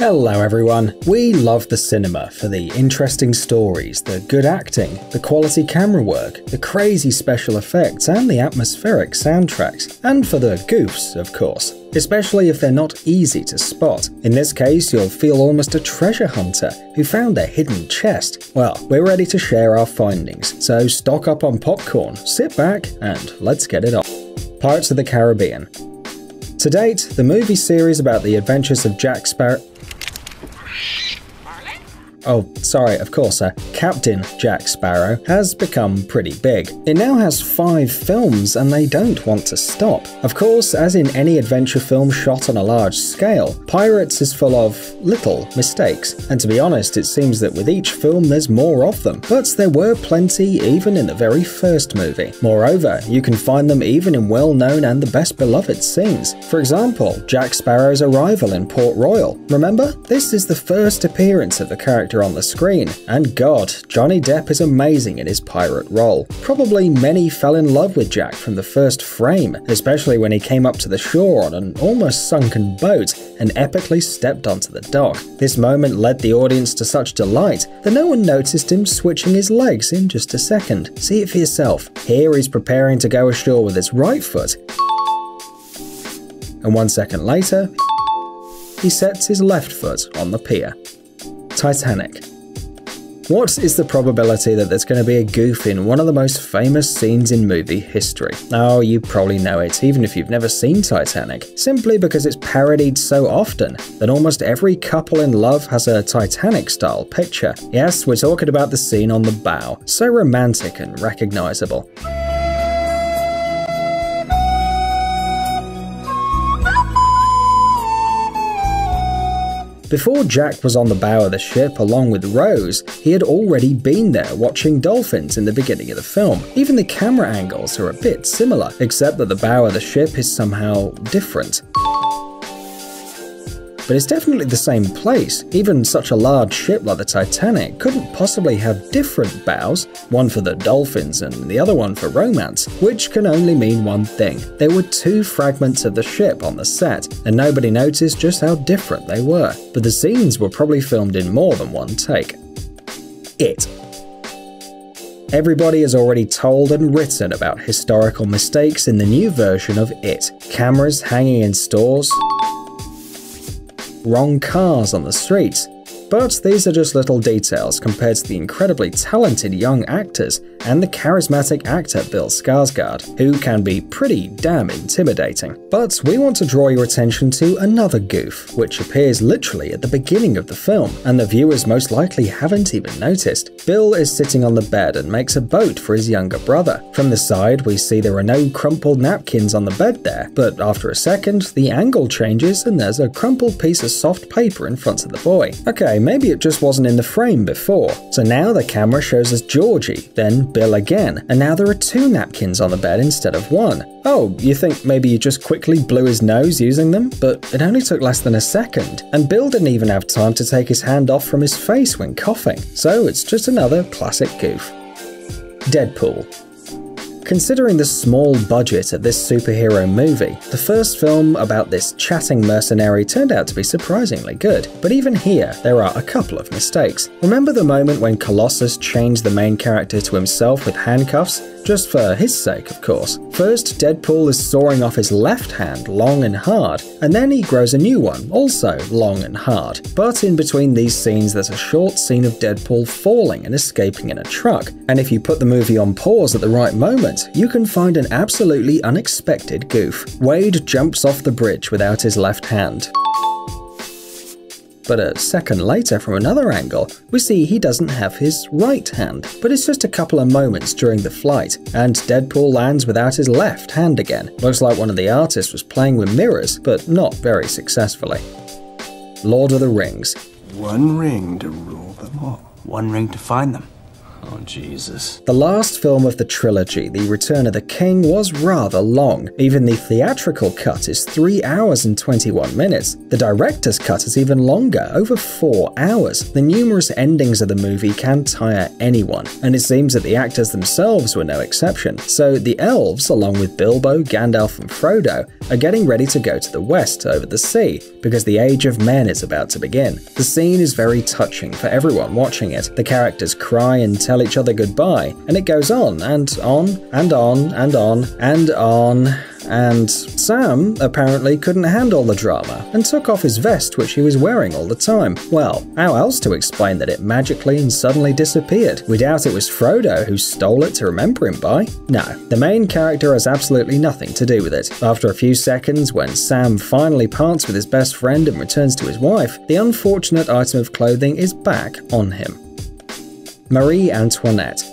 Hello everyone. We love the cinema for the interesting stories, the good acting, the quality camera work, the crazy special effects and the atmospheric soundtracks, and for the goofs, of course. Especially if they're not easy to spot. In this case, you'll feel almost a treasure hunter who found a hidden chest. Well, we're ready to share our findings, so stock up on popcorn, sit back, and let's get it on. Pirates of the Caribbean. To date, the movie series about the adventures of Jack Sparrow— Captain Jack Sparrow has become pretty big. It now has 5 films and they don't want to stop. Of course, as in any adventure film shot on a large scale, Pirates is full of little mistakes. And to be honest, it seems that with each film there's more of them. But there were plenty even in the very first movie. Moreover, you can find them even in well-known and the best beloved scenes. For example, Jack Sparrow's arrival in Port Royal. Remember? This is the first appearance of the character on the screen, and God, Johnny Depp is amazing in his pirate role. Probably many fell in love with Jack from the first frame, especially when he came up to the shore on an almost sunken boat and epically stepped onto the dock. This moment led the audience to such delight that no one noticed him switching his legs in just a second. See it for yourself. Here he's preparing to go ashore with his right foot, and 1 second later, he sets his left foot on the pier. Titanic. What is the probability that there's going to be a goof in one of the most famous scenes in movie history? Oh, you probably know it, even if you've never seen Titanic, simply because it's parodied so often that almost every couple in love has a Titanic-style picture. Yes, we're talking about the scene on the bow, so romantic and recognizable. Before Jack was on the bow of the ship along with Rose, he had already been there watching dolphins in the beginning of the film. Even the camera angles are a bit similar, except that the bow of the ship is somehow different. But it's definitely the same place. Even such a large ship like the Titanic couldn't possibly have different bows, one for the dolphins and the other one for romance, which can only mean one thing. There were 2 fragments of the ship on the set, and nobody noticed just how different they were. But the scenes were probably filmed in more than one take. It. Everybody has already told and written about historical mistakes in the new version of It. Cameras hanging in stores, wrong cars on the streets. But these are just little details compared to the incredibly talented young actors and the charismatic actor Bill Skarsgård, who can be pretty damn intimidating. But we want to draw your attention to another goof, which appears literally at the beginning of the film, and the viewers most likely haven't even noticed. Bill is sitting on the bed and makes a boat for his younger brother. From the side, we see there are no crumpled napkins on the bed there, but after a second, the angle changes and there's a crumpled piece of soft paper in front of the boy. Okay, maybe it just wasn't in the frame before. So now the camera shows us Georgie, then Bill again, and now there are 2 napkins on the bed instead of 1. Oh, you think maybe you just quickly blew his nose using them? But it only took less than a second, and Bill didn't even have time to take his hand off from his face when coughing. So it's just another classic goof. Deadpool. Considering the small budget of this superhero movie, the first film about this chatting mercenary turned out to be surprisingly good. But even here, there are a couple of mistakes. Remember the moment when Colossus changed the main character to himself with handcuffs? Just for his sake, of course. First, Deadpool is sawing off his left hand long and hard, and then he grows a new one, also long and hard. But in between these scenes, there's a short scene of Deadpool falling and escaping in a truck. And if you put the movie on pause at the right moment, you can find an absolutely unexpected goof. Wade jumps off the bridge without his left hand. But a second later, from another angle, we see he doesn't have his right hand. But it's just a couple of moments during the flight, and Deadpool lands without his left hand again. Looks like one of the artists was playing with mirrors, but not very successfully. Lord of the Rings. 1 ring to rule them all. 1 ring to find them. Oh, Jesus. The last film of the trilogy, The Return of the King, was rather long. Even the theatrical cut is 3 hours and 21 minutes. The director's cut is even longer, over 4 hours. The numerous endings of the movie can tire anyone, and it seems that the actors themselves were no exception. So the elves, along with Bilbo, Gandalf and Frodo, are getting ready to go to the west over the sea, because the Age of Men is about to begin. The scene is very touching for everyone watching it. The characters cry and tell each other goodbye, and it goes on and on and on and on and on. And Sam apparently couldn't handle the drama and took off his vest, which he was wearing all the time. Well, how else to explain that it magically and suddenly disappeared? We doubt it was Frodo who stole it to remember him by. No, the main character has absolutely nothing to do with it. After a few seconds, when Sam finally parts with his best friend and returns to his wife, the unfortunate item of clothing is back on him. Marie Antoinette.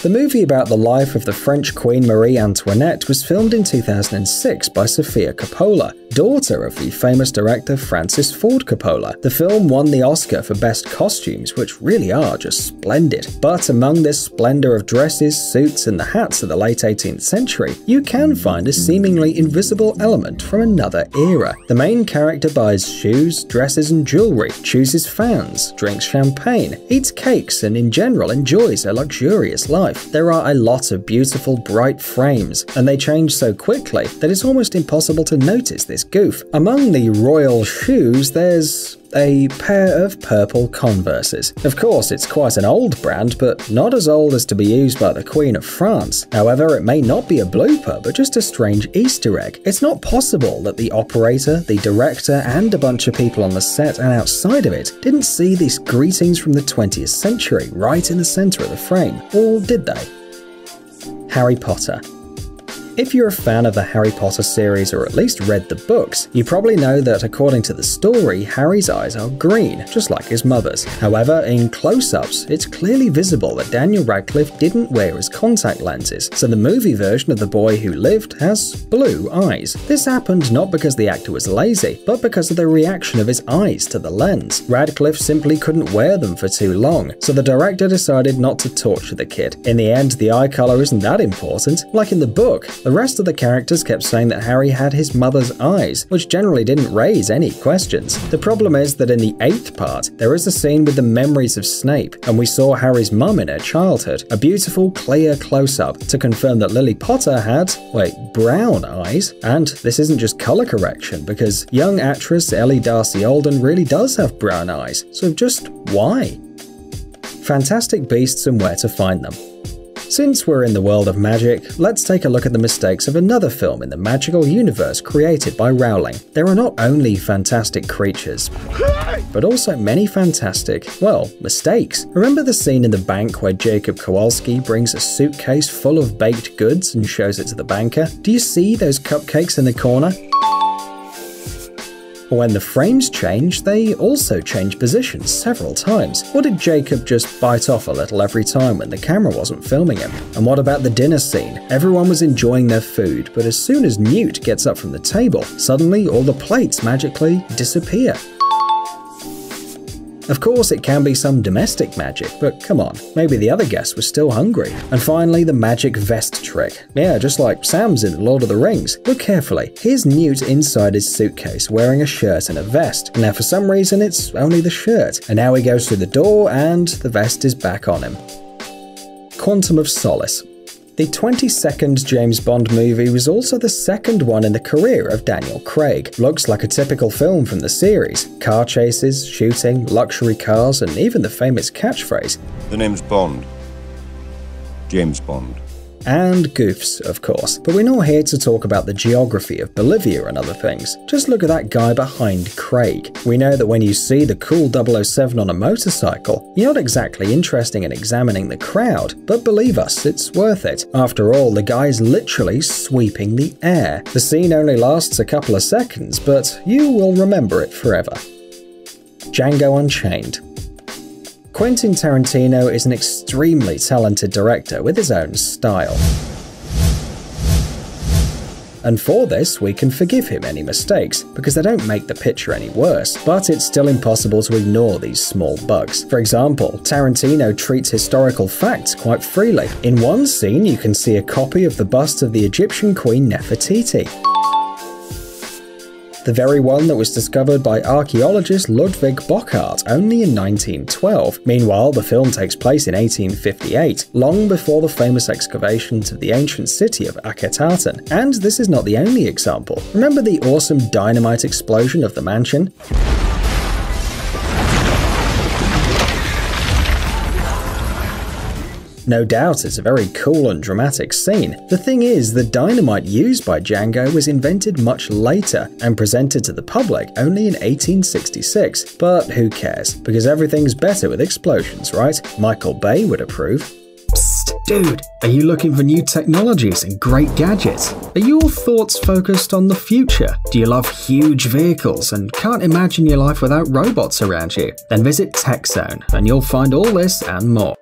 The movie about the life of the French Queen Marie Antoinette was filmed in 2006 by Sofia Coppola, daughter of the famous director Francis Ford Coppola. The film won the Oscar for Best Costumes, which really are just splendid. But among this splendor of dresses, suits, and the hats of the late 18th century, you can find a seemingly invisible element from another era. The main character buys shoes, dresses, and jewelry, chooses fans, drinks champagne, eats cakes, and in general enjoys a luxurious life. There are a lot of beautiful, bright frames, and they change so quickly that it's almost impossible to notice this goof. Among the royal shoes, there's a pair of purple Converses. Of course, it's quite an old brand, but not as old as to be used by the Queen of France. However, it may not be a blooper, but just a strange Easter egg. It's not possible that the operator, the director, and a bunch of people on the set and outside of it didn't see these greetings from the 20th century right in the center of the frame. Or did they? Harry Potter. If you're a fan of the Harry Potter series or at least read the books, you probably know that according to the story, Harry's eyes are green, just like his mother's. However, in close-ups, it's clearly visible that Daniel Radcliffe didn't wear his contact lenses, so the movie version of The Boy Who Lived has blue eyes. This happened not because the actor was lazy, but because of the reaction of his eyes to the lens. Radcliffe simply couldn't wear them for too long, so the director decided not to torture the kid. In the end, the eye color isn't that important. Like in the book, the rest of the characters kept saying that Harry had his mother's eyes, which generally didn't raise any questions. The problem is that in the 8th part, there is a scene with the memories of Snape, and we saw Harry's mum in her childhood. A beautiful, clear close-up to confirm that Lily Potter had, brown eyes. And this isn't just color correction, because young actress Ellie Darcy Alden really does have brown eyes, so just why? Fantastic Beasts and Where to Find Them. Since we're in the world of magic, let's take a look at the mistakes of another film in the magical universe created by Rowling. There are not only fantastic creatures, but also many fantastic, mistakes. Remember the scene in the bank where Jacob Kowalski brings a suitcase full of baked goods and shows it to the banker? Do you see those cupcakes in the corner? When the frames change, they also change positions several times. Or did Jacob just bite off a little every time when the camera wasn't filming him? And what about the dinner scene? Everyone was enjoying their food, but as soon as Newt gets up from the table, suddenly all the plates magically disappear. Of course, it can be some domestic magic, but come on, maybe the other guests were still hungry. And finally, the magic vest trick. Yeah, just like Sam's in Lord of the Rings. Look carefully. Here's Newt inside his suitcase wearing a shirt and a vest. Now, for some reason, it's only the shirt. And now he goes through the door and the vest is back on him. Quantum of Solace. The 22nd James Bond movie was also the second one in the career of Daniel Craig. Looks like a typical film from the series. Car chases, shooting, luxury cars, and even the famous catchphrase, "The name's Bond. James Bond." And goofs, of course. But we're not here to talk about the geography of Bolivia and other things. Just look at that guy behind Craig. We know that when you see the cool 007 on a motorcycle, you're not exactly interested in examining the crowd, but believe us, it's worth it. After all, the guy's literally sweeping the air. The scene only lasts a couple of seconds, but you will remember it forever. Django Unchained. Quentin Tarantino is an extremely talented director with his own style. and for this we can forgive him any mistakes, because they don't make the picture any worse, but it's still impossible to ignore these small bugs. For example, Tarantino treats historical facts quite freely. In one scene you can see a copy of the bust of the Egyptian queen Nefertiti, the very one that was discovered by archaeologist Ludwig Bockart only in 1912. Meanwhile, the film takes place in 1858, long before the famous excavations of the ancient city of Akhetaten. And this is not the only example. Remember the awesome dynamite explosion of the mansion? No doubt it's a very cool and dramatic scene. The thing is, the dynamite used by Django was invented much later and presented to the public only in 1866. But who cares? Because everything's better with explosions, right? Michael Bay would approve. Psst, dude, are you looking for new technologies and great gadgets? Are your thoughts focused on the future? Do you love huge vehicles and can't imagine your life without robots around you? Then visit TechZone and you'll find all this and more.